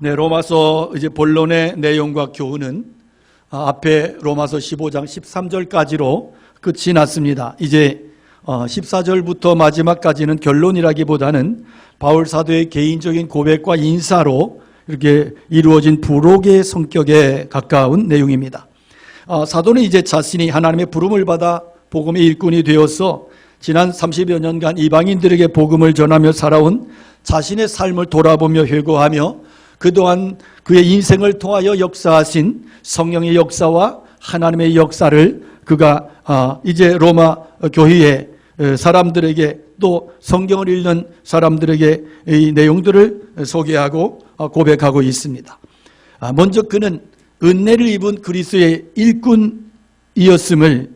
네, 로마서 이제 본론의 내용과 교훈은 앞에 로마서 15장 13절까지로 끝이 났습니다. 이제 14절부터 마지막까지는 결론이라기보다는 바울 사도의 개인적인 고백과 인사로 이렇게 이루어진 부록의 성격에 가까운 내용입니다. 사도는 이제 자신이 하나님의 부름을 받아 복음의 일꾼이 되어서 지난 30여 년간 이방인들에게 복음을 전하며 살아온 자신의 삶을 돌아보며 회고하며 그동안 그의 인생을 통하여 역사하신 성령의 역사와 하나님의 역사를 그가 이제 로마 교회의 사람들에게 또 성경을 읽는 사람들에게 이 내용들을 소개하고 고백하고 있습니다. 먼저 그는 은혜를 입은 그리스도의 일꾼이었음을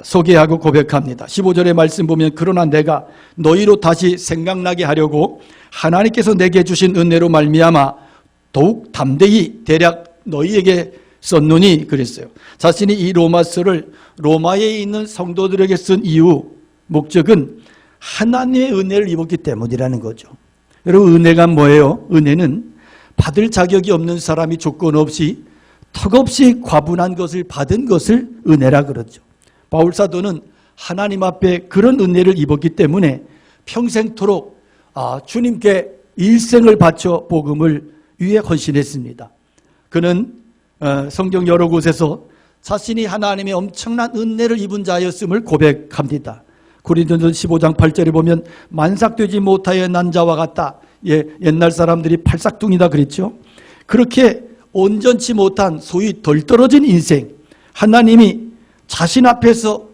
소개하고 고백합니다. 15절의 말씀 보면 그러나 내가 너희로 다시 생각나게 하려고 하나님께서 내게 주신 은혜로 말미암아 더욱 담대히 대략 너희에게 썼노니 그랬어요. 자신이 이 로마서를 로마에 있는 성도들에게 쓴 이유 목적은 하나님의 은혜를 입었기 때문이라는 거죠. 여러분, 은혜가 뭐예요? 은혜는 받을 자격이 없는 사람이 조건 없이 턱없이 과분한 것을 받은 것을 은혜라 그러죠. 바울 사도는 하나님 앞에 그런 은혜를 입었기 때문에 평생토록 주님께 일생을 바쳐 복음을 위해 헌신했습니다. 그는 성경 여러 곳에서 자신이 하나님의 엄청난 은혜를 입은 자였음을 고백합니다. 고린도전서 15장 8절에 보면 만삭되지 못하여 난 자와 같다. 옛날 사람들이 팔싹둥이다 그랬죠. 그렇게 온전치 못한 소위 덜 떨어진 인생, 하나님이 자신 앞에서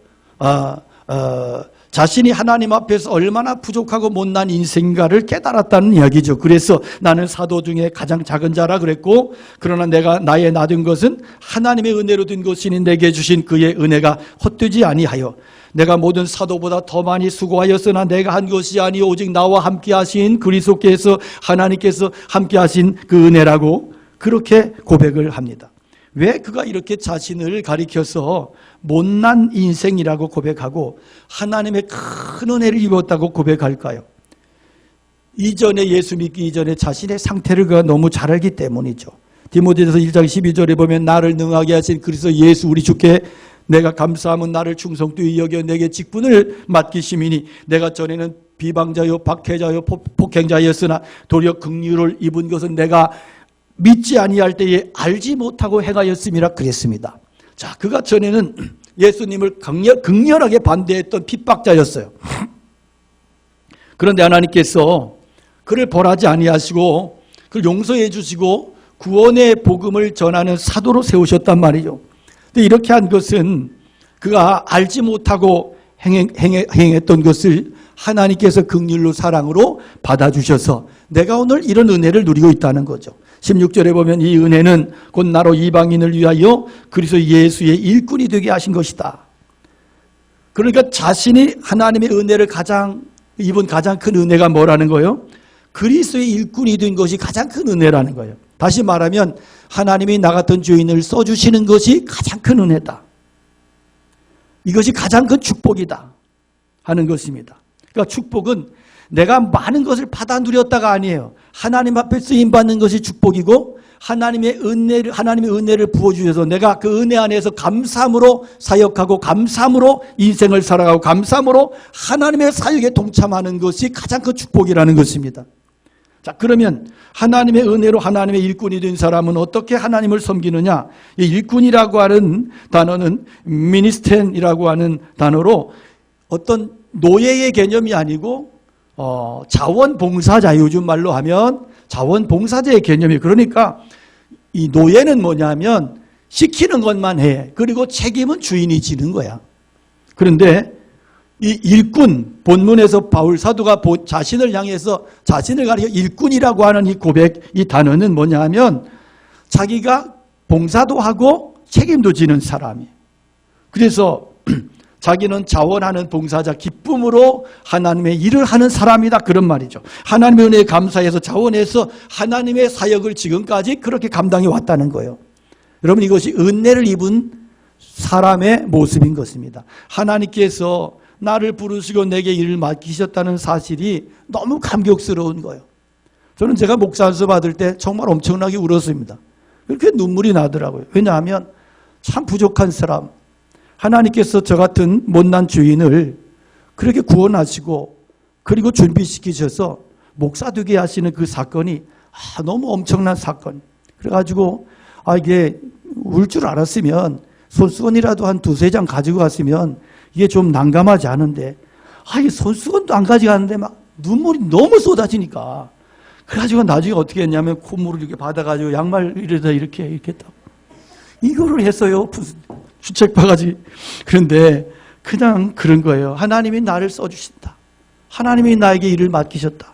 자신이 하나님 앞에서 얼마나 부족하고 못난 인생인가를 깨달았다는 이야기죠. 그래서 나는 사도 중에 가장 작은 자라 그랬고, 그러나 내가 나의 놔둔 것은 하나님의 은혜로 된 것이니 내게 주신 그의 은혜가 헛되지 아니하여 내가 모든 사도보다 더 많이 수고하였으나 내가 한 것이 아니요 오직 나와 함께 하신 그리스도께서 하나님께서 함께 하신 그 은혜라고 그렇게 고백을 합니다. 왜 그가 이렇게 자신을 가리켜서 못난 인생이라고 고백하고 하나님의 큰 은혜를 입었다고 고백할까요? 이전에 예수 믿기 이전에 자신의 상태를 그가 너무 잘 알기 때문이죠. 디모데전서 1장 12절에 보면 나를 능하게 하신 그리스도 예수 우리 주께 내가 감사함은 나를 충성되이 여겨 내게 직분을 맡기심이니 내가 전에는 비방자요 박해자요 폭행자였으나 도리어 긍휼을 입은 것은 내가 믿지 아니할 때에 알지 못하고 행하였음이라 그랬습니다. 자, 그가 전에는 예수님을 극렬하게 반대했던 핍박자였어요. 그런데 하나님께서 그를 벌하지 아니하시고 그를 용서해 주시고 구원의 복음을 전하는 사도로 세우셨단 말이죠. 근데 이렇게 한 것은 그가 알지 못하고 행했던 것을 하나님께서 긍휼로 사랑으로 받아주셔서 내가 오늘 이런 은혜를 누리고 있다는 거죠. 16절에 보면 이 은혜는 곧 나로 이방인을 위하여 그리스도 예수의 일꾼이 되게 하신 것이다. 그러니까 자신이 하나님의 은혜를 입은 가장 큰 은혜가 뭐라는 거예요? 그리스도의 일꾼이 된 것이 가장 큰 은혜라는 거예요. 다시 말하면 하나님이 나 같은 죄인을 써주시는 것이 가장 큰 은혜다. 이것이 가장 큰 축복이다 하는 것입니다. 그러니까 축복은 내가 많은 것을 받아 누렸다가 아니에요. 하나님 앞에 쓰임받는 것이 축복이고 하나님의 은혜를 부어주셔서 내가 그 은혜 안에서 감사함으로 사역하고 감사함으로 인생을 살아가고 감사함으로 하나님의 사역에 동참하는 것이 가장 큰 축복이라는 것입니다. 자, 그러면 하나님의 은혜로 하나님의 일꾼이 된 사람은 어떻게 하나님을 섬기느냐? 이 일꾼이라고 하는 단어는 미니스텐이라고 하는 단어로 어떤 노예의 개념이 아니고 자원봉사자, 요즘 말로 하면 자원봉사자의 개념이. 그러니까 이 노예는 뭐냐면 시키는 것만 해. 그리고 책임은 주인이 지는 거야. 그런데 이 일꾼, 본문에서 바울 사도가 자신을 향해서 자신을 가리켜 일꾼이라고 하는 이 고백, 이 단어는 뭐냐 하면 자기가 봉사도 하고 책임도 지는 사람이에요. 그래서 자기는 자원하는 봉사자, 기쁨으로 하나님의 일을 하는 사람이다, 그런 말이죠. 하나님의 은혜에 감사해서 자원해서 하나님의 사역을 지금까지 그렇게 감당해 왔다는 거예요. 여러분, 이것이 은혜를 입은 사람의 모습인 것입니다. 하나님께서 나를 부르시고 내게 일을 맡기셨다는 사실이 너무 감격스러운 거예요. 저는 제가 목사 안수 받을 때 정말 엄청나게 울었습니다. 그렇게 눈물이 나더라고요. 왜냐하면 참 부족한 사람, 하나님께서 저 같은 못난 주인을 그렇게 구원하시고 그리고 준비시키셔서 목사 되게 하시는 그 사건이 너무 엄청난 사건. 그래가지고 이게 울 줄 알았으면 손수건이라도 한 두세 장 가지고 갔으면 이게 좀 난감하지 않은데 이게 손수건도 안 가져가는데 막 눈물이 너무 쏟아지니까 그래가지고 나중에 어떻게 했냐면 콧물을 이렇게 받아가지고 양말 이래서 이렇게 딱 이거를 했어요. 주책 바가지. 그런데 그냥 그런 거예요. 하나님이 나를 써주신다. 하나님이 나에게 일을 맡기셨다.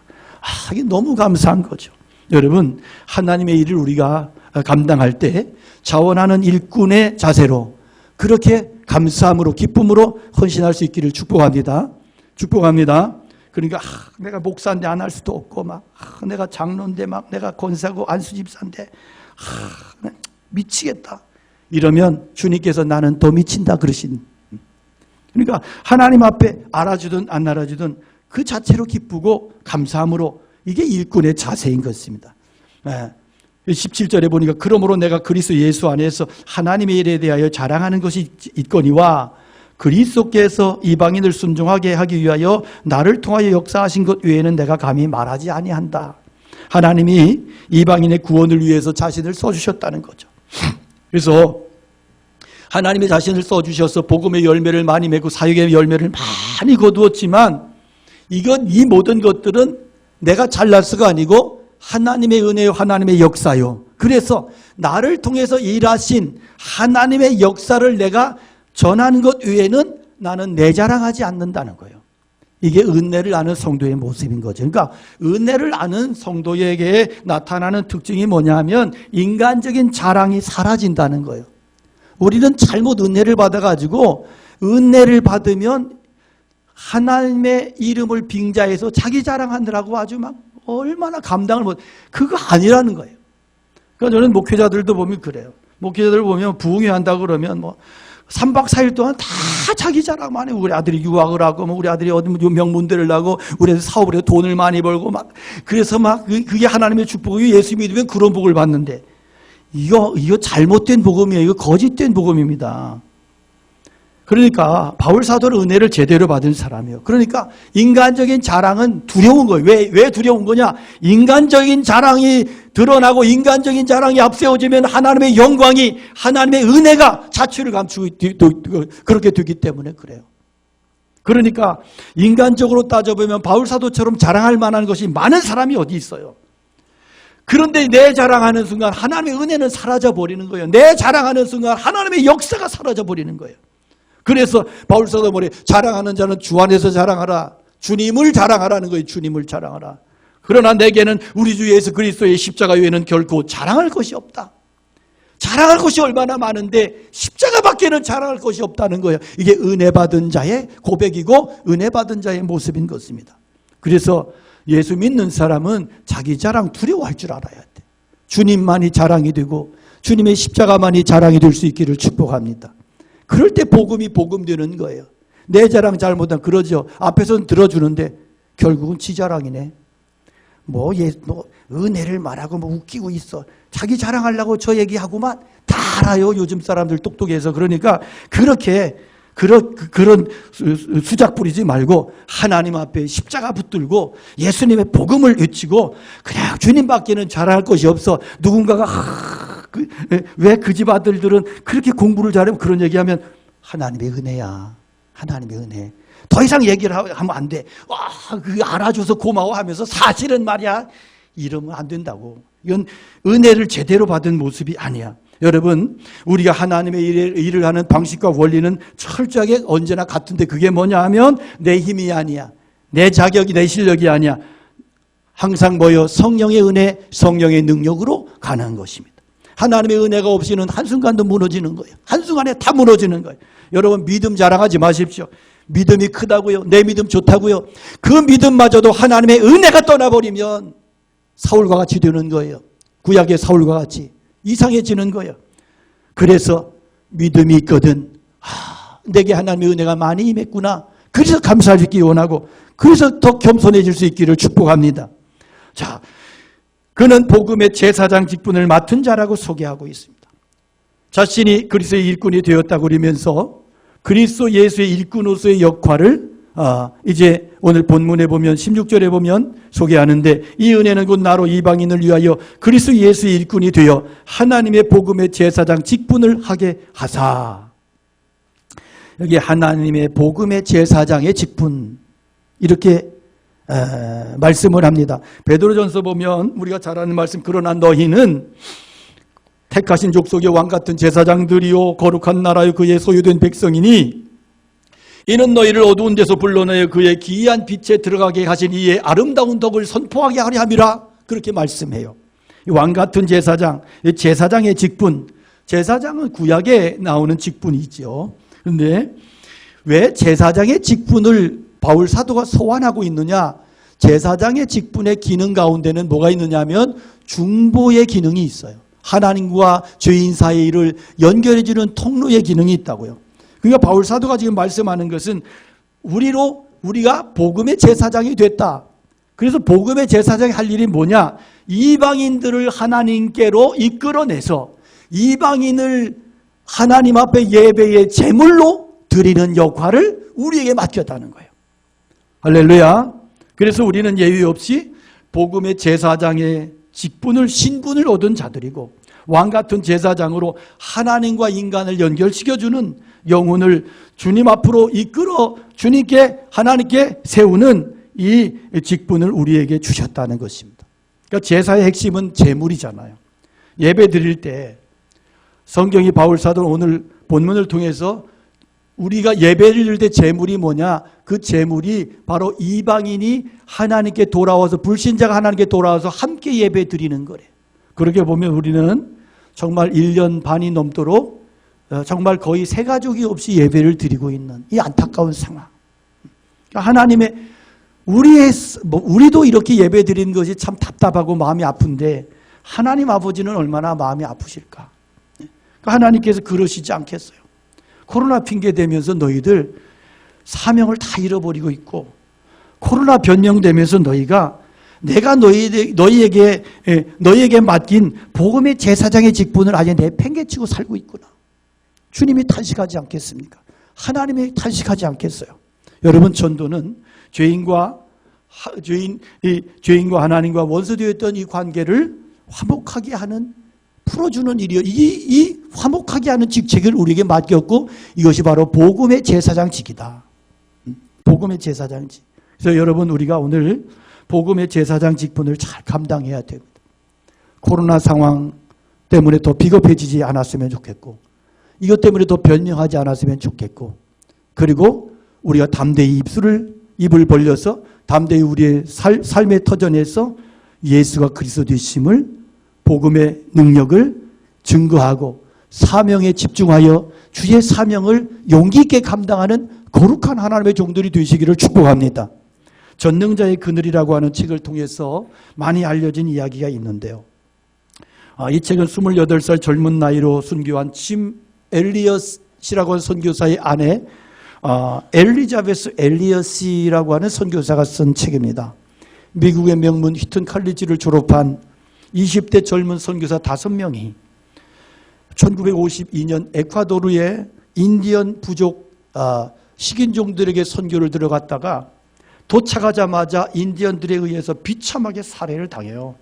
이게 너무 감사한 거죠. 여러분, 하나님의 일을 우리가 감당할 때 자원하는 일꾼의 자세로 그렇게 감사함으로 기쁨으로 헌신할 수 있기를 축복합니다. 축복합니다. 그러니까 내가 목사인데 안 할 수도 없고 내가 장로인데 내가 권사고 안수집사인데 미치겠다. 이러면 주님께서 나는 더 미친다 그러신. 그러니까 하나님 앞에 알아주든 안 알아주든 그 자체로 기쁘고 감사함으로 이게 일꾼의 자세인 것입니다. 17절에 보니까 그러므로 내가 그리스도 예수 안에서 하나님의 일에 대하여 자랑하는 것이 있거니와 그리스도께서 이방인을 순종하게 하기 위하여 나를 통하여 역사하신 것 외에는 내가 감히 말하지 아니한다. 하나님이 이방인의 구원을 위해서 자신을 써주셨다는 거죠. 그래서 하나님의 자신을 써주셔서 복음의 열매를 많이 맺고 사역의 열매를 많이 거두었지만 이 모든 것들은 내가 잘나서가 아니고 하나님의 은혜요, 하나님의 역사요. 그래서 나를 통해서 일하신 하나님의 역사를 내가 전하는 것 외에는 나는 내 자랑하지 않는다는 거예요. 이게 은혜를 아는 성도의 모습인 거죠. 그러니까 은혜를 아는 성도에게 나타나는 특징이 뭐냐면 인간적인 자랑이 사라진다는 거예요. 우리는 잘못 은혜를 받아가지고 은혜를 받으면 하나님의 이름을 빙자해서 자기 자랑하느라고 아주 얼마나 감당을 그거 아니라는 거예요. 그러니까 저는 목회자들도 보면 그래요. 목회자들 보면 부흥회 한다고 그러면 3박 4일 동안 다 자기 자랑만 해. 우리 아들이 유학을 하고, 우리 아들이 어디 명문대를 나고, 우리 아들 사업을 해서 돈을 많이 벌고, 그래서 그게 하나님의 축복이고 예수 믿으면 그런 복을 받는데, 이거 잘못된 복음이에요. 이거 거짓된 복음입니다. 그러니까 바울 사도는 은혜를 제대로 받은 사람이에요. 그러니까 인간적인 자랑은 두려운 거예요. 왜 두려운 거냐? 인간적인 자랑이 드러나고 인간적인 자랑이 앞세워지면 하나님의 영광이, 하나님의 은혜가 자취를 감추고 그렇게 되기 때문에 그래요. 그러니까 인간적으로 따져보면 바울 사도처럼 자랑할 만한 것이 많은 사람이 어디 있어요. 그런데 내 자랑하는 순간 하나님의 은혜는 사라져버리는 거예요. 내 자랑하는 순간 하나님의 역사가 사라져버리는 거예요. 그래서 바울 사도가 뭐래? 자랑하는 자는 주 안에서 자랑하라. 주님을 자랑하라는 거예요. 주님을 자랑하라. 그러나 내게는 우리 주 예수 그리스도의 십자가 외에는 결코 자랑할 것이 없다. 자랑할 것이 얼마나 많은데 십자가밖에는 자랑할 것이 없다는 거예요. 이게 은혜 받은 자의 고백이고 은혜 받은 자의 모습인 것입니다. 그래서 예수 믿는 사람은 자기 자랑 두려워할 줄 알아야 돼. 주님만이 자랑이 되고 주님의 십자가만이 자랑이 될 수 있기를 축복합니다. 그럴 때 복음이 복음되는 거예요. 내 자랑 잘못하면 그러죠. 앞에서는 들어주는데 결국은 지 자랑이네. 은혜를 말하고 웃기고 있어. 자기 자랑하려고 저 얘기하고만 다 알아요. 요즘 사람들 똑똑해서. 그러니까 그렇게 그런 수작 부리지 말고 하나님 앞에 십자가 붙들고 예수님의 복음을 외치고 그냥 주님밖에는 자랑할 것이 없어. 누군가가 왜 그 집 아들들은 그렇게 공부를 잘하면 그런 얘기하면 하나님의 은혜야. 하나님의 은혜. 더 이상 얘기를 하면 안 돼. 그 알아줘서 고마워하면서 사실은 말이야. 이러면 안 된다고. 이건 은혜를 제대로 받은 모습이 아니야. 여러분, 우리가 하나님의 일을 하는 방식과 원리는 철저하게 언제나 같은데 그게 뭐냐 하면 내 힘이 아니야. 내 자격이, 내 실력이 아니야. 항상 성령의 은혜, 성령의 능력으로 가는 것입니다. 하나님의 은혜가 없이는 한순간도 무너지는 거예요. 한순간에 다 무너지는 거예요. 여러분, 믿음 자랑하지 마십시오. 믿음이 크다고요. 내 믿음 좋다고요. 그 믿음마저도 하나님의 은혜가 떠나버리면 사울과 같이 되는 거예요. 구약의 사울과 같이 이상해지는 거예요. 그래서 믿음이 있거든. 내게 하나님의 은혜가 많이 임했구나. 그래서 감사하기 원하고 그래서 더 겸손해질 수 있기를 축복합니다. 자, 그는 복음의 제사장 직분을 맡은 자라고 소개하고 있습니다. 자신이 그리스도의 일꾼이 되었다고 그러면서 그리스도 예수의 일꾼으로서의 역할을 이제 오늘 본문에 보면 16절에 보면 소개하는데, 이 은혜는 곧 나로 이방인을 위하여 그리스도 예수의 일꾼이 되어 하나님의 복음의 제사장 직분을 하게 하사. 여기 하나님의 복음의 제사장의 직분, 이렇게 말씀을 합니다. 베드로전서 보면 우리가 잘 아는 말씀, 그러나 너희는 택하신 족속의 왕같은 제사장들이요 거룩한 나라요 그의 소유된 백성이니 이는 너희를 어두운 데서 불러내어 그의 기이한 빛에 들어가게 하신 이의 아름다운 덕을 선포하게 하려 함이라, 그렇게 말씀해요. 왕같은 제사장, 제사장의 직분, 제사장은 구약에 나오는 직분이죠. 그런데 왜 제사장의 직분을 바울 사도가 소환하고 있느냐? 제사장의 직분의 기능 가운데는 뭐가 있느냐 하면 중보의 기능이 있어요. 하나님과 죄인 사이를 연결해주는 통로의 기능이 있다고요. 그러니까 바울 사도가 지금 말씀하는 것은 우리가 복음의 제사장이 됐다. 그래서 복음의 제사장이 할 일이 뭐냐? 이방인들을 하나님께로 이끌어내서 이방인을 하나님 앞에 예배의 제물로 드리는 역할을 우리에게 맡겼다는 거예요. 할렐루야. 그래서 우리는 예외 없이 복음의 제사장의 직분을, 신분을 얻은 자들이고, 왕같은 제사장으로 하나님과 인간을 연결시켜주는, 영혼을 주님 앞으로 이끌어 주님께, 하나님께 세우는 이 직분을 우리에게 주셨다는 것입니다. 그러니까 제사의 핵심은 제물이잖아요. 예배 드릴 때 성경이 바울 사도는 오늘 본문을 통해서 우리가 예배를 드릴 때 제물이 뭐냐? 그 제물이 바로 이방인이 하나님께 돌아와서, 불신자가 하나님께 돌아와서 함께 예배 드리는 거래. 그렇게 보면 우리는 정말 1년 반이 넘도록 정말 거의 새 가족이 없이 예배를 드리고 있는 이 안타까운 상황. 하나님의 우리도 이렇게 예배 드리는 것이 참 답답하고 마음이 아픈데 하나님 아버지는 얼마나 마음이 아프실까? 하나님께서 그러시지 않겠어요? 코로나 핑계 대면서 너희들 사명을 다 잃어버리고 있고, 코로나 변명되면서 너희가 내가 너희에게 맡긴 복음의 제사장의 직분을 아예 내팽개치고 살고 있구나. 주님이 탄식하지 않겠습니까? 하나님이 탄식하지 않겠어요? 여러분, 전도는 죄인과 하나님과 원수되었던 이 관계를 화목하게 하는, 풀어주는 일이요. 이 화목하게 하는 직책을 우리에게 맡겼고, 이것이 바로 복음의 제사장직이다. 복음의 제사장직. 그래서 여러분, 우리가 오늘 복음의 제사장 직분을 잘 감당해야 됩니다. 코로나 상황 때문에 더 비겁해지지 않았으면 좋겠고, 이것 때문에 더 변명하지 않았으면 좋겠고, 그리고 우리가 담대히 입을 벌려서 담대히 우리의 삶의 터전에서 예수가 그리스도 되심을, 복음의 능력을 증거하고 사명에 집중하여 주의 사명을 용기 있게 감당하는 거룩한 하나님의 종들이 되시기를 축복합니다. 전능자의 그늘이라고 하는 책을 통해서 많이 알려진 이야기가 있는데요. 이 책은 28살 젊은 나이로 순교한 침 엘리엇이라고 하는 선교사의 아내 엘리자베스 엘리엇이라고 하는 선교사가 쓴 책입니다. 미국의 명문 휘튼 칼리지를 졸업한 20대 젊은 선교사 5명이 1952년 에콰도르의 인디언 부족 식인종들에게 선교를 들어갔다가 도착하자마자 인디언들에 의해서 비참하게 살해를 당해요.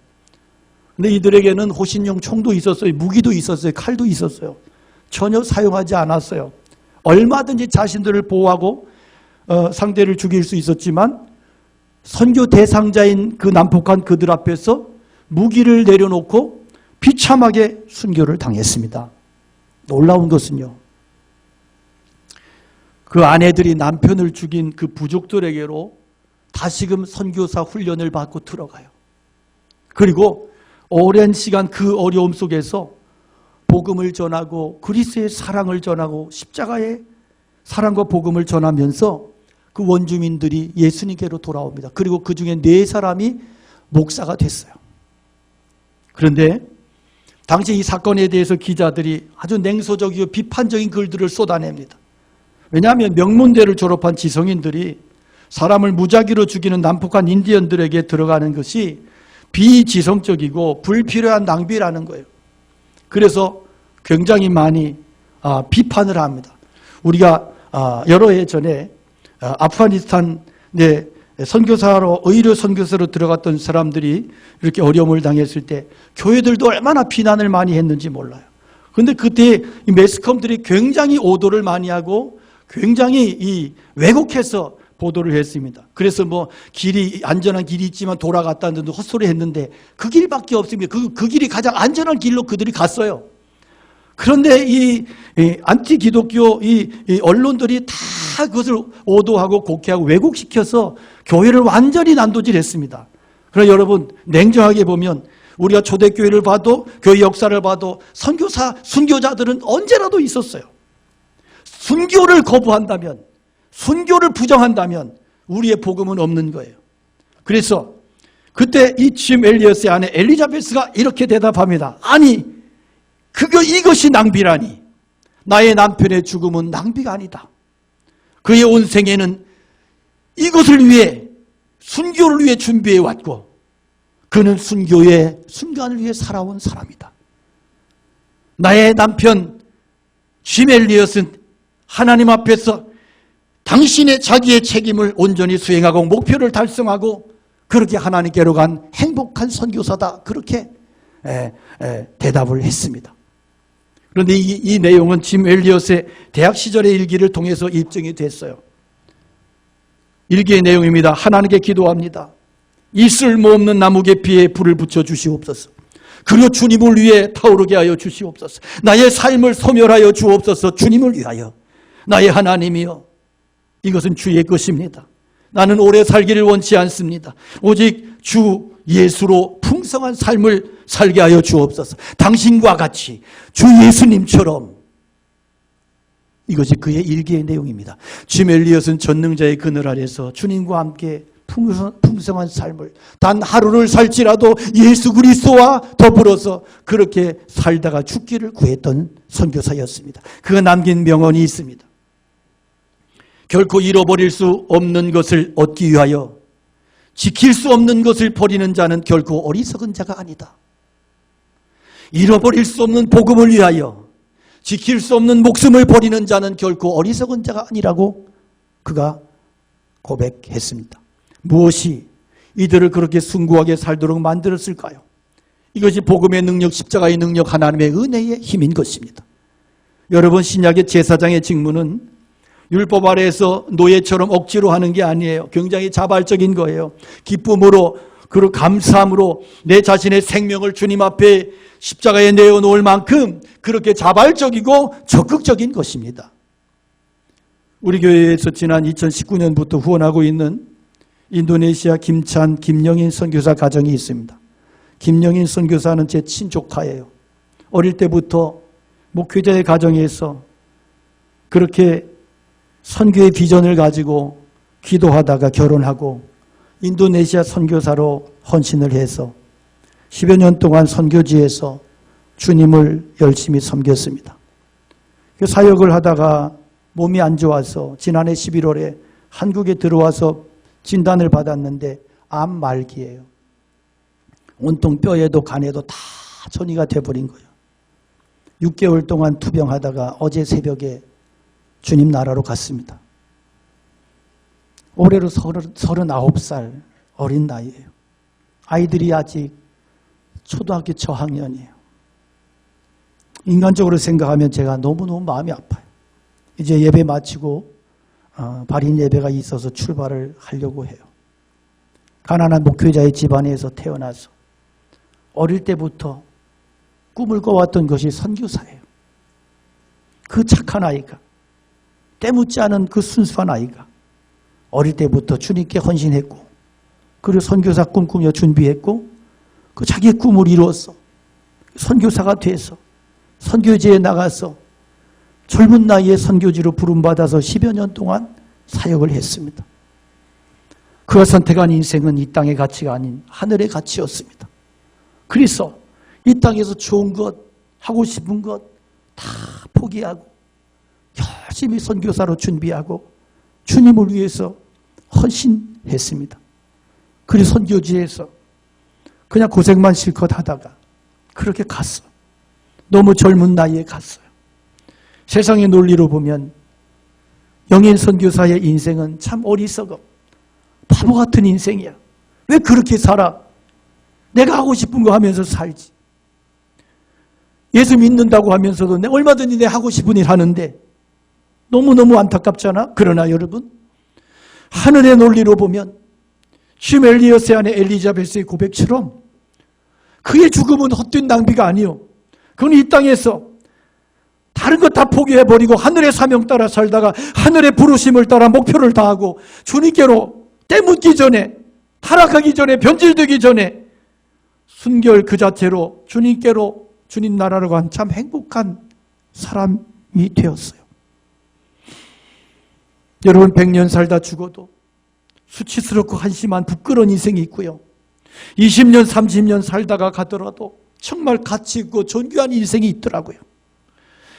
근데 이들에게는 호신용 총도 있었어요. 무기도 있었어요. 칼도 있었어요. 전혀 사용하지 않았어요. 얼마든지 자신들을 보호하고 상대를 죽일 수 있었지만 선교 대상자인 그 난폭한 그들 앞에서 무기를 내려놓고 비참하게 순교를 당했습니다. 놀라운 것은요, 그 아내들이 남편을 죽인 그 부족들에게로 다시금 선교사 훈련을 받고 들어가요. 그리고 오랜 시간 그 어려움 속에서 복음을 전하고 그리스도의 사랑을 전하고 십자가의 사랑과 복음을 전하면서 그 원주민들이 예수님께로 돌아옵니다. 그리고 그 중에 4사람이 목사가 됐어요. 그런데 당시 이 사건에 대해서 기자들이 아주 냉소적이고 비판적인 글들을 쏟아냅니다. 왜냐하면 명문대를 졸업한 지성인들이 사람을 무작위로 죽이는 난폭한 인디언들에게 들어가는 것이 비지성적이고 불필요한 낭비라는 거예요. 그래서 굉장히 많이 비판을 합니다. 우리가 여러 해 전에 아프가니스탄에 선교사로, 의료 선교사로 들어갔던 사람들이 이렇게 어려움을 당했을 때 교회들도 얼마나 비난을 많이 했는지 몰라요. 그런데 그때 이 매스컴들이 굉장히 오도를 많이 하고 굉장히 왜곡해서 보도를 했습니다. 그래서 안전한 길이 있지만 돌아갔다는 헛소리 했는데 그 길밖에 없습니다. 그 길이 가장 안전한 길로 그들이 갔어요. 그런데 이 안티 기독교 이 언론들이 다 그것을 오도하고 곡해하고 왜곡시켜서 교회를 완전히 난도질했습니다. 그러나 여러분, 냉정하게 보면 우리가 초대교회를 봐도 교회 역사를 봐도 순교자들은 언제라도 있었어요. 순교를 거부한다면, 순교를 부정한다면 우리의 복음은 없는 거예요. 그래서 그때 이 짐 엘리엇의 아내 엘리자베스가 이렇게 대답합니다. 아니, 이것이 낭비라니. 나의 남편의 죽음은 낭비가 아니다. 그의 온 생애는 이것을 위해, 순교를 위해 준비해 왔고 그는 순교의 순간을 위해 살아온 사람이다. 나의 남편 짐 엘리엇은 하나님 앞에서 당신의 자기의 책임을 온전히 수행하고 목표를 달성하고 그렇게 하나님께로 간 행복한 선교사다. 그렇게 대답을 했습니다. 그런데 이 내용은 짐 엘리엇의 대학 시절의 일기를 통해서 입증이 됐어요. 일기의 내용입니다. 하나님께 기도합니다. 이 쓸모없는 나무계피에 불을 붙여 주시옵소서. 그리고 주님을 위해 타오르게 하여 주시옵소서. 나의 삶을 소멸하여 주옵소서. 주님을 위하여. 나의 하나님이여, 이것은 주의 것입니다. 나는 오래 살기를 원치 않습니다. 오직 주 예수로 풍성한 삶을 살게 하여 주옵소서. 당신과 같이 주 예수님처럼. 이것이 그의 일기의 내용입니다. 짐 엘리엇은 전능자의 그늘 아래서 주님과 함께 풍성한 삶을 단 하루를 살지라도 예수 그리스도와 더불어서 그렇게 살다가 죽기를 구했던 선교사였습니다. 그가 남긴 명언이 있습니다. 결코 잃어버릴 수 없는 것을 얻기 위하여 지킬 수 없는 것을 버리는 자는 결코 어리석은 자가 아니다. 잃어버릴 수 없는 복음을 위하여 지킬 수 없는 목숨을 버리는 자는 결코 어리석은 자가 아니라고 그가 고백했습니다. 무엇이 이들을 그렇게 숭고하게 살도록 만들었을까요? 이것이 복음의 능력, 십자가의 능력, 하나님의 은혜의 힘인 것입니다. 여러분, 신약의 제사장의 직무는 율법 아래에서 노예처럼 억지로 하는 게 아니에요. 굉장히 자발적인 거예요. 기쁨으로, 그리고 감사함으로 내 자신의 생명을 주님 앞에 십자가에 내어놓을 만큼 그렇게 자발적이고 적극적인 것입니다. 우리 교회에서 지난 2019년부터 후원하고 있는 인도네시아 김찬 김영인 선교사 가정이 있습니다. 김영인 선교사는 제 친조카예요. 어릴 때부터 목회자의 가정에서 그렇게 선교의 비전을 가지고 기도하다가 결혼하고 인도네시아 선교사로 헌신을 해서 10여 년 동안 선교지에서 주님을 열심히 섬겼습니다. 그 사역을 하다가 몸이 안 좋아서 지난해 11월에 한국에 들어와서 진단을 받았는데 암 말기예요. 온통 뼈에도 간에도 다 전이가 돼버린 거예요. 6개월 동안 투병하다가 어제 새벽에 주님 나라로 갔습니다. 올해로 39살 어린 나이예요. 아이들이 아직 초등학교 저학년이에요. 인간적으로 생각하면 제가 너무너무 마음이 아파요. 이제 예배 마치고 발인 예배가 있어서 출발을 하려고 해요. 가난한 목회자의 집안에서 태어나서 어릴 때부터 꿈을 꿔왔던 것이 선교사예요. 그 착한 아이가, 때묻지 않은 그 순수한 아이가 어릴 때부터 주님께 헌신했고, 그리고 선교사 꿈꾸며 준비했고, 그 자기의 꿈을 이루었어. 선교사가 돼서 선교지에 나가서 젊은 나이에 선교지로 부름받아서 10여 년 동안 사역을 했습니다. 그가 선택한 인생은 이 땅의 가치가 아닌 하늘의 가치였습니다. 그래서 이 땅에서 좋은 것, 하고 싶은 것 다 포기하고 열심히 선교사로 준비하고 주님을 위해서 헌신했습니다. 그리고 선교지에서 그냥 고생만 실컷 하다가 그렇게 갔어. 너무 젊은 나이에 갔어요. 세상의 논리로 보면 영인 선교사의 인생은 참 어리석어. 바보 같은 인생이야. 왜 그렇게 살아? 내가 하고 싶은 거 하면서 살지. 예수 믿는다고 하면서도 얼마든지 내 하고 싶은 일 하는데 너무너무 안타깝잖아. 그러나 여러분, 하늘의 논리로 보면 슈 엘리엇의 아내 엘리자베스의 고백처럼 그의 죽음은 헛된 낭비가 아니요. 그는 이 땅에서 다른 것 다 포기해버리고 하늘의 사명 따라 살다가 하늘의 부르심을 따라 목표를 다하고 주님께로 때묻기 전에, 타락하기 전에, 변질되기 전에 순결 그 자체로 주님께로, 주님 나라로 간 참 행복한 사람이 되었어요. 여러분, 100년 살다 죽어도 수치스럽고 한심한 부끄러운 인생이 있고요. 20년, 30년 살다가 가더라도 정말 가치 있고 존귀한 인생이 있더라고요.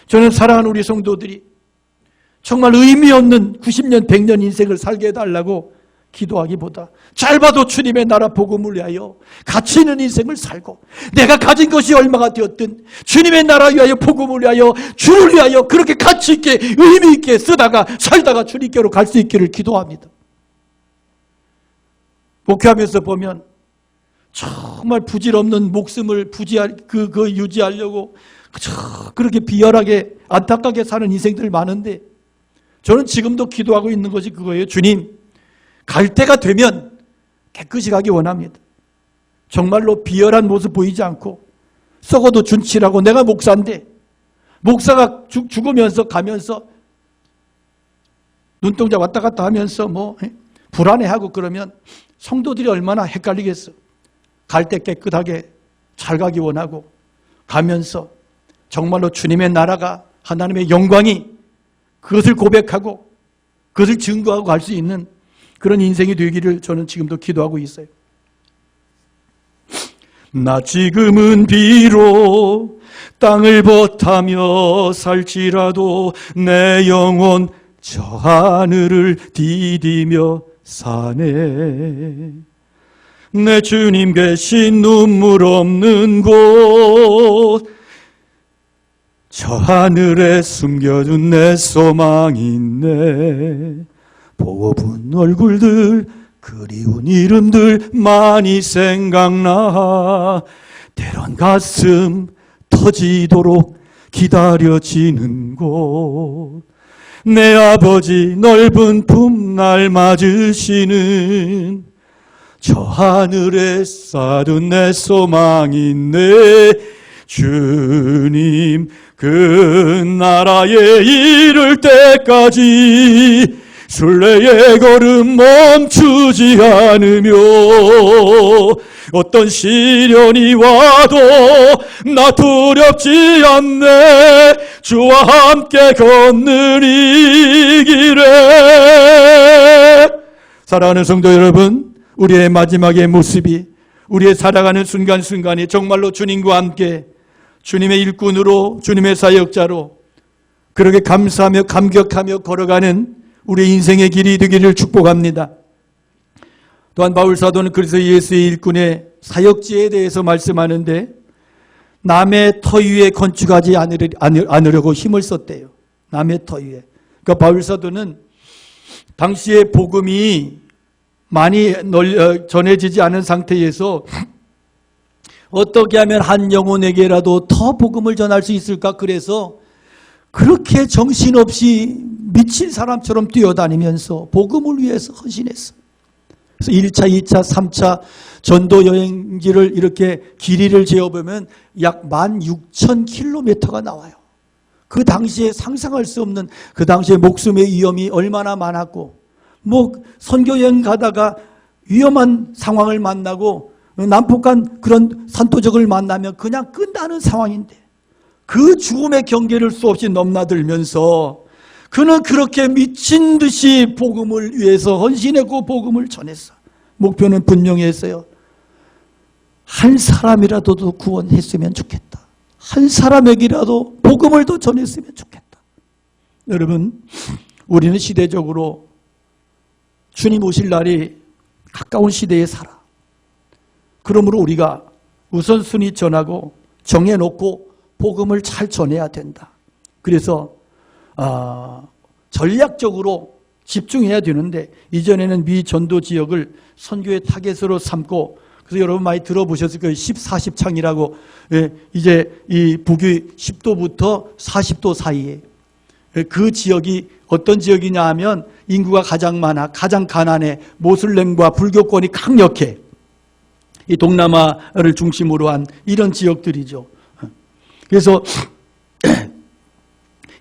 저는 사랑하는 우리 성도들이 정말 의미 없는 90년, 100년 인생을 살게 해달라고 기도하기보다 짧아도 주님의 나라 복음을 위하여 가치 있는 인생을 살고 내가 가진 것이 얼마가 되었든 주님의 나라 위하여 복음을 위하여 주를 위하여 그렇게 가치 있게 의미 있게 쓰다가 살다가 주님께로 갈 수 있기를 기도합니다. 목회하면서 보면 정말 부질없는 목숨을 유지하려고 그렇게 비열하게 안타깝게 사는 인생들 많은데 저는 지금도 기도하고 있는 것이 그거예요. 주님, 갈 때가 되면 깨끗이 가기 원합니다. 정말로 비열한 모습 보이지 않고 썩어도 준치라고 내가 목사인데 목사가 죽으면서 가면서 눈동자 왔다 갔다 하면서 불안해하고 그러면 성도들이 얼마나 헷갈리겠어. 갈 때 깨끗하게 잘 가기 원하고 가면서 정말로 주님의 나라가 하나님의 영광이 그것을 고백하고 그것을 증거하고 갈 수 있는 그런 인생이 되기를 저는 지금도 기도하고 있어요. 나 지금은 비록 땅을 벗하며 살지라도 내 영혼 저 하늘을 디디며 사네. 내 주님 계신 눈물 없는 곳 저 하늘에 숨겨둔 내 소망이 있네. 보고 본 얼굴들 그리운 이름들 많이 생각나. 때론 가슴 터지도록 기다려지는 곳 내 아버지 넓은 품 날 맞으시는 저 하늘에 쌓은 내 소망이 있네. 주님 그 나라에 이를 때까지 순례의 걸음 멈추지 않으며 어떤 시련이 와도 나 두렵지 않네. 주와 함께 걷는 이 길에. 사랑하는 성도 여러분, 우리의 마지막의 모습이 우리의 살아가는 순간순간이 정말로 주님과 함께 주님의 일꾼으로 주님의 사역자로 그렇게 감사하며 감격하며 걸어가는 우리의 인생의 길이 되기를 축복합니다. 또한 바울 사도는 그래서 예수의 일꾼의 사역지에 대해서 말씀하는데 남의 터 위에 건축하지 않으려고 힘을 썼대요. 남의 터 위에. 그러니까 바울 사도는 당시에 복음이 많이 전해지지 않은 상태에서 어떻게 하면 한 영혼에게라도 더 복음을 전할 수 있을까? 그래서 그렇게 정신없이 미친 사람처럼 뛰어다니면서 복음을 위해서 헌신했어. 그래서 1차, 2차, 3차 전도 여행지를 이렇게 길이를 재어보면 약 16,000km가 나와요. 그 당시에 상상할 수 없는 그 당시에 목숨의 위험이 얼마나 많았고 선교 여행 가다가 위험한 상황을 만나고 난폭한 그런 산도적을 만나면 그냥 끝나는 상황인데 그 죽음의 경계를 수없이 넘나들면서 그는 그렇게 미친 듯이 복음을 위해서 헌신했고 복음을 전했어. 목표는 분명히 했어요. 한 사람이라도 더 구원했으면 좋겠다. 한 사람에게라도 복음을 더 전했으면 좋겠다. 여러분, 우리는 시대적으로 주님 오실 날이 가까운 시대에 살아. 그러므로 우리가 우선순위 전하고 정해놓고 복음을 잘 전해야 된다. 그래서 전략적으로 집중해야 되는데, 이전에는 미 전도 지역을 선교의 타겟으로 삼고, 그래서 여러분 많이 들어보셨을 거예요. 10-40창이라고. 이제 이 북위 10도부터 40도 사이에 그 지역이 어떤 지역이냐 하면 인구가 가장 많아, 가장 가난해, 모슬렘과 불교권이 강력해. 이 동남아를 중심으로 한 이런 지역들이죠. 그래서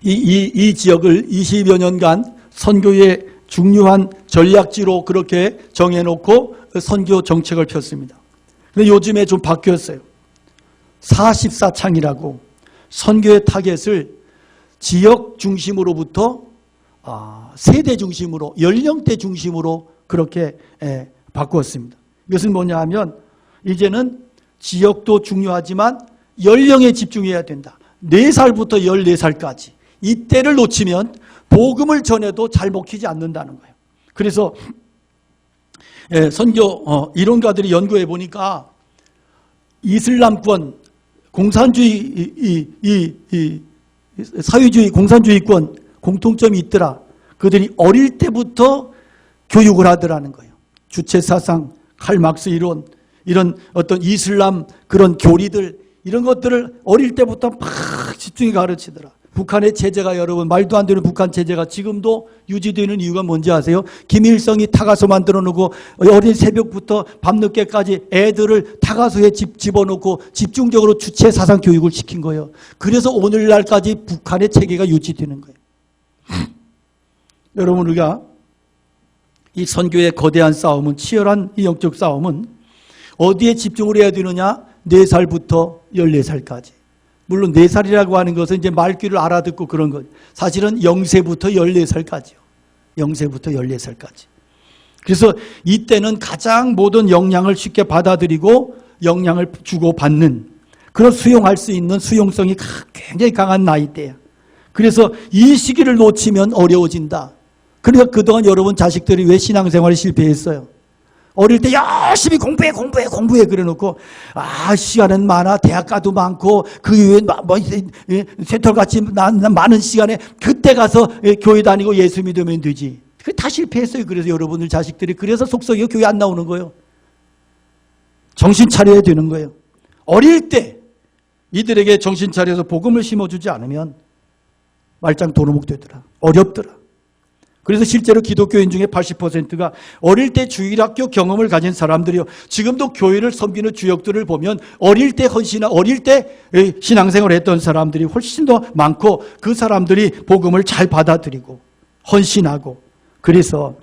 이 지역을 20여 년간 선교의 중요한 전략지로 그렇게 정해놓고 선교 정책을 폈습니다. 근데 요즘에 좀 바뀌었어요. 44창이라고 선교의 타겟을 지역 중심으로부터 세대 중심으로, 연령대 중심으로 그렇게 바꾸었습니다. 이것은 뭐냐 하면 이제는 지역도 중요하지만 연령에 집중해야 된다. 4살부터 14살까지. 이때를 놓치면 복음을 전해도 잘 먹히지 않는다는 거예요. 그래서 선교 이론가들이 연구해 보니까 이슬람권, 공산주의, 사회주의, 공산주의권 공통점이 있더라. 그들이 어릴 때부터 교육을 하더라는 거예요. 주체사상, 칼막스 이론, 이런 어떤 이슬람 그런 교리들, 이런 것들을 어릴 때부터 막 집중해 가르치더라. 북한의 체제가, 여러분 말도 안 되는 북한 체제가 지금도 유지되는 이유가 뭔지 아세요? 김일성이 타가소 만들어 놓고 어린 새벽부터 밤늦게까지 애들을 타가소에 집어넣고 집중적으로 주체 사상 교육을 시킨 거예요. 그래서 오늘날까지 북한의 체계가 유지되는 거예요. 여러분, 우리가 이 선교의 거대한 싸움은, 치열한 이 영적 싸움은 어디에 집중을 해야 되느냐? 4살부터 14살까지. 물론 4살이라고 하는 것은 이제 말귀를 알아듣고 그런 것. 사실은 0세부터 14살까지요. 0세부터 14살까지. 그래서 이때는 가장 모든 영향을 쉽게 받아들이고 영향을 주고받는, 그런 수용할 수 있는 수용성이 굉장히 강한 나이대야. 그래서 이 시기를 놓치면 어려워진다. 그러니까 그동안 여러분 자식들이 왜 신앙생활에 실패했어요? 어릴 때 열심히 공부해 그래놓고, 시간은 많아, 대학 가도 많고, 그 이후에 새털같이 많은 시간에 그때 가서 교회 다니고 예수 믿으면 되지. 다 실패했어요. 그래서 여러분들 자식들이, 그래서 속썩이고 교회 안 나오는 거예요. 정신 차려야 되는 거예요. 어릴 때 이들에게 정신 차려서 복음을 심어주지 않으면 말짱 도루묵 되더라. 어렵더라. 그래서 실제로 기독교인 중에 80%가 어릴 때 주일학교 경험을 가진 사람들이요. 지금도 교회를 섬기는 주역들을 보면 어릴 때 신앙생활을 했던 사람들이 훨씬 더 많고, 그 사람들이 복음을 잘 받아들이고 헌신하고. 그래서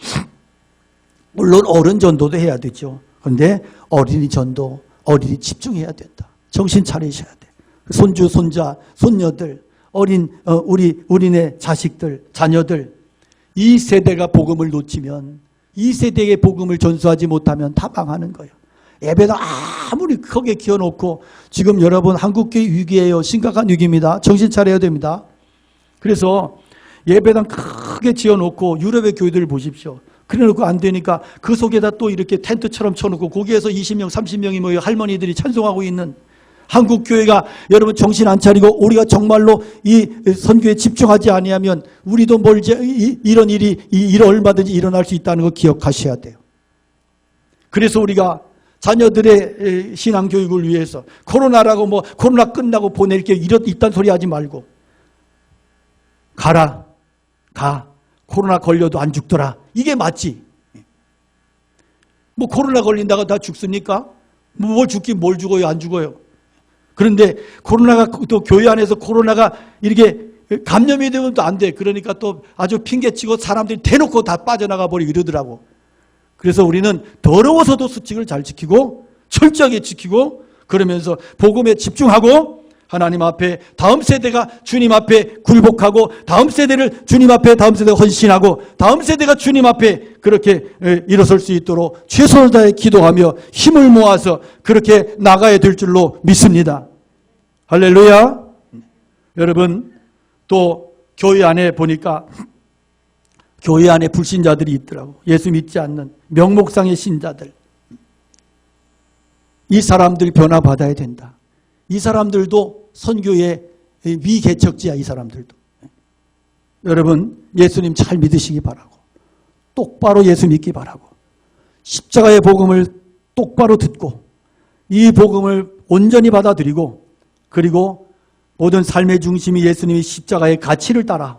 물론 어른 전도도 해야 되죠. 그런데 어린이 전도, 어린이 집중해야 된다. 정신 차리셔야 돼. 손주, 손자, 손녀들, 우리네 자식들, 자녀들, 이 세대가 복음을 놓치면, 이 세대의 복음을 전수하지 못하면 다 망하는 거예요. 예배당 아무리 크게 키워놓고, 지금 여러분 한국교회 위기예요. 심각한 위기입니다. 정신 차려야 됩니다. 그래서 예배당 크게 지어놓고 유럽의 교회들을 보십시오. 그래놓고 안 되니까 그 속에다 또 이렇게 텐트처럼 쳐놓고 거기에서 20명, 30명이 모여 할머니들이 찬송하고 있는 한국교회가, 여러분 정신 안 차리고 우리가 정말로 이 선교에 집중하지 아니하면 우리도 이런 일이 얼마든지 일어날 수 있다는 거 기억하셔야 돼요. 그래서 우리가 자녀들의 신앙교육을 위해서 코로나라고 코로나 끝나고 보낼게 이딴 소리 하지 말고, 가. 코로나 걸려도 안 죽더라. 이게 맞지. 코로나 걸린다고 다 죽습니까? 뭘 죽긴 뭘 죽어요? 안 죽어요. 그런데 코로나가 또 교회 안에서 코로나가 이렇게 감염이 되면 또 안 돼. 그러니까 또 아주 핑계치고 사람들이 대놓고 다 빠져나가 버리고 이러더라고. 그래서 우리는 더러워서도 수칙을 잘 지키고 철저하게 지키고, 그러면서 복음에 집중하고 하나님 앞에, 다음 세대가 주님 앞에 굴복하고, 다음 세대를 주님 앞에, 다음 세대가 헌신하고, 다음 세대가 주님 앞에 그렇게 일어설 수 있도록 최선을 다해 기도하며 힘을 모아서 그렇게 나가야 될 줄로 믿습니다. 할렐루야. 여러분, 또 교회 안에 보니까 교회 안에 불신자들이 있더라고. 예수 믿지 않는 명목상의 신자들. 이 사람들이 변화받아야 된다. 이 사람들도 선교의 위개척지야. 이 사람들도. 여러분 예수님 잘 믿으시기 바라고, 똑바로 예수 믿기 바라고, 십자가의 복음을 똑바로 듣고 이 복음을 온전히 받아들이고, 그리고 모든 삶의 중심이 예수님의 십자가의 가치를 따라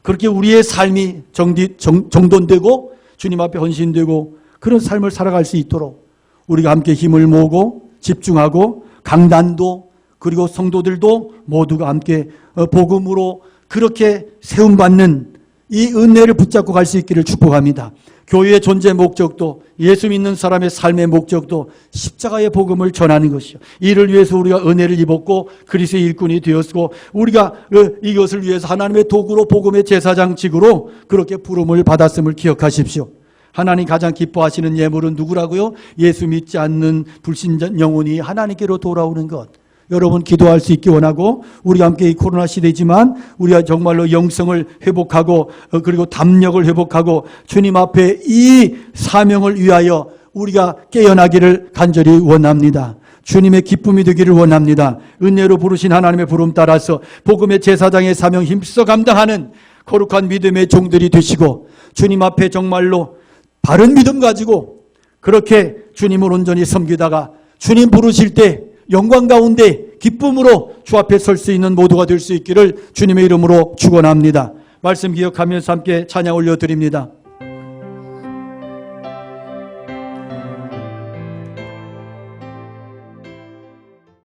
그렇게 우리의 삶이 정돈되고 주님 앞에 헌신되고 그런 삶을 살아갈 수 있도록 우리가 함께 힘을 모으고 집중하고, 강단도 그리고 성도들도 모두가 함께 복음으로 그렇게 세움받는 이 은혜를 붙잡고 갈 수 있기를 축복합니다. 교회의 존재 목적도, 예수 믿는 사람의 삶의 목적도 십자가의 복음을 전하는 것이요. 이를 위해서 우리가 은혜를 입었고 그리스도의 일꾼이 되었고, 우리가 이것을 위해서 하나님의 도구로 복음의 제사장직으로 그렇게 부름을 받았음을 기억하십시오. 하나님 가장 기뻐하시는 예물은 누구라고요? 예수 믿지 않는 불신자 영혼이 하나님께로 돌아오는 것. 여러분 기도할 수 있기 원하고, 우리가 함께 이 코로나 시대지만 우리가 정말로 영성을 회복하고 그리고 담력을 회복하고 주님 앞에 이 사명을 위하여 우리가 깨어나기를 간절히 원합니다. 주님의 기쁨이 되기를 원합니다. 은혜로 부르신 하나님의 부름 따라서 복음의 제사장의 사명 힘써 감당하는 거룩한 믿음의 종들이 되시고, 주님 앞에 정말로 바른 믿음 가지고 그렇게 주님을 온전히 섬기다가 주님 부르실 때 영광 가운데 기쁨으로 주 앞에 설 수 있는 모두가 될 수 있기를 주님의 이름으로 축원합니다. 말씀 기억하면서 함께 찬양 올려드립니다.